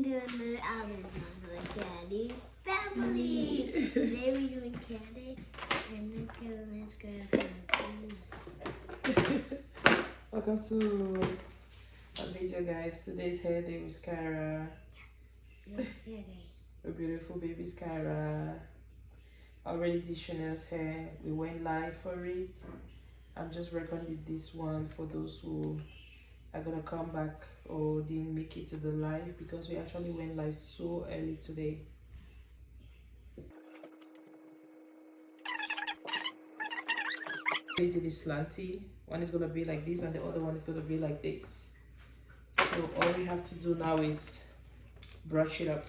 can do another album song for the Candy family. Today we're doing Candy, and let's go. Welcome to a video, guys. Today's hair day with Kyra. Yes, hair day. A beautiful baby Kyra. Already did Chanel's hair. We went live for it. I'm just recording this one for those who are gonna come back or didn't make it to the live, because we actually went live so early today. We did this slanty. One is gonna be like this and the other one is gonna be like this. So all we have to do now is brush it up.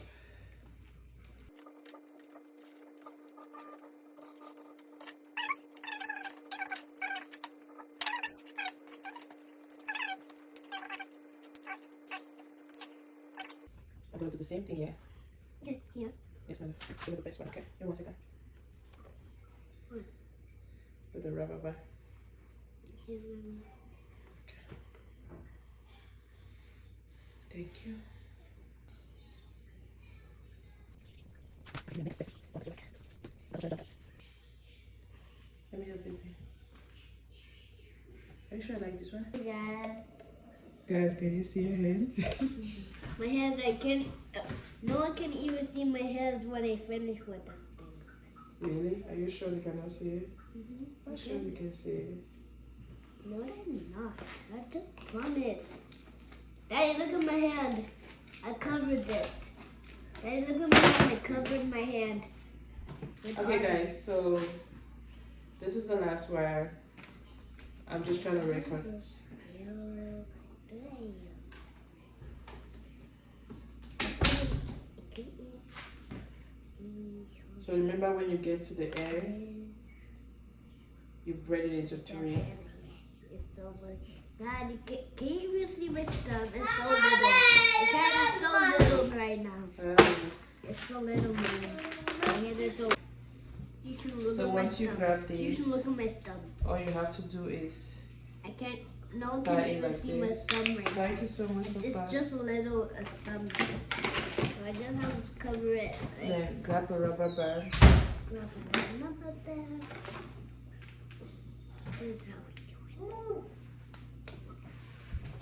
I'm gonna do the same thing, yeah? Okay, yeah. Yes, ma'am. Give me the best one, okay? Give me 1 second. What? With the rubber band. Okay. Thank you. Okay, next is what do you like? Let me help you. Are you sure I like this one? Yes. Guys, can you see your hands? My hands, I can't. No one can even see my hands when I finish with this thing. Really? Are you sure we cannot see it? Mm-hmm. I'm sure we can see it. No, I'm not. I just promise. Daddy, look at my hand. I covered it. Daddy, look at my hand. I covered my hand. Okay, guys, so this is the last wire. I'm just trying to record. So remember, when you get to the end, you braid it into 3. It's so much. Daddy, can you even see my stump? It's so little. My hand is so little right now. It's so little, man. My hand is so. You should look So at once my you stump. grab You should this, look at my stump. all you have to do is I can't. No one tie can it even like see my this. stump right now. Thank you so much for It's that. just a little stump. So I just have to cover it. Like, Then grab a rubber band. grab another band. This is how we do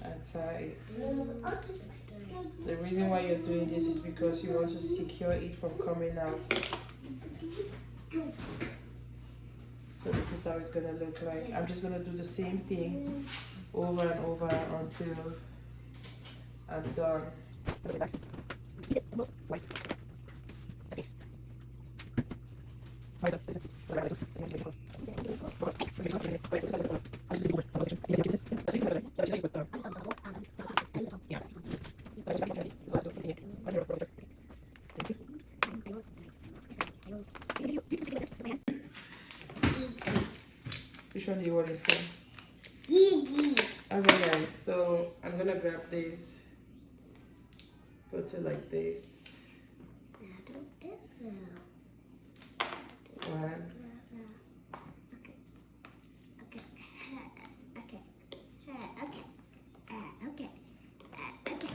And tie it. it. The reason why you're doing this is because you want to secure it from coming out. So this is how it's gonna look like. I'm just gonna do the same thing over and over until I'm done. Yes, most white. Okay. Which one do you want it from? Gigi. Okay, guys, so I'm gonna grab this, put it like this. Now do this now. One. Okay. Okay. Okay. Okay. Okay. Okay.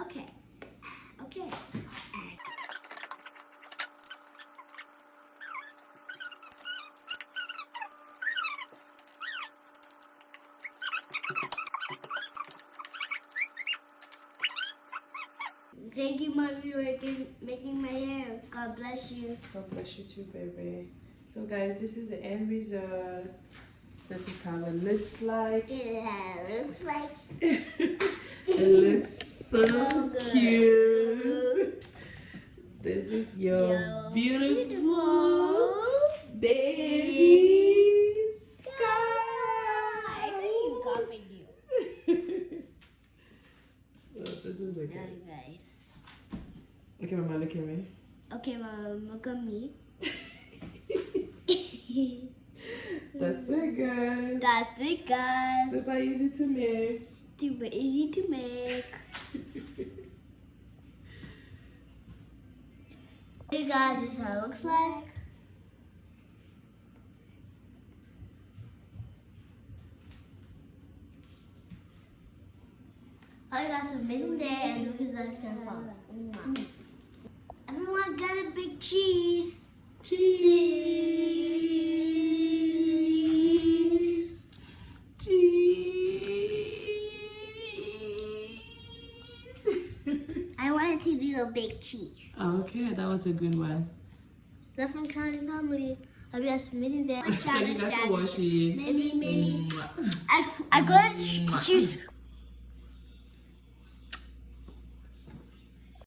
Okay. Okay. Thank you, Mommy, for making my hair. God bless you. God bless you too, baby. So guys, this is the end result. This is how it looks like. Yeah, looks like It looks so good. cute. This is your beautiful baby Sky. I think you copied you. So this is the guys. Guys. Okay, Mama, look at me. Okay, Mom, look at me. That's it, guys. That's it, guys. Super easy to make. Super easy to make. Hey guys, this is how it looks like. Hope you guys have an amazing day and look at that gonna fall. Everyone got a big cheese. Cheese. Cheese. I wanted to do a big cheese. Okay, that was a good one. Love from Counting Family. Hope you guys have an amazing day. Thank you guys for watching. Many. I got to choose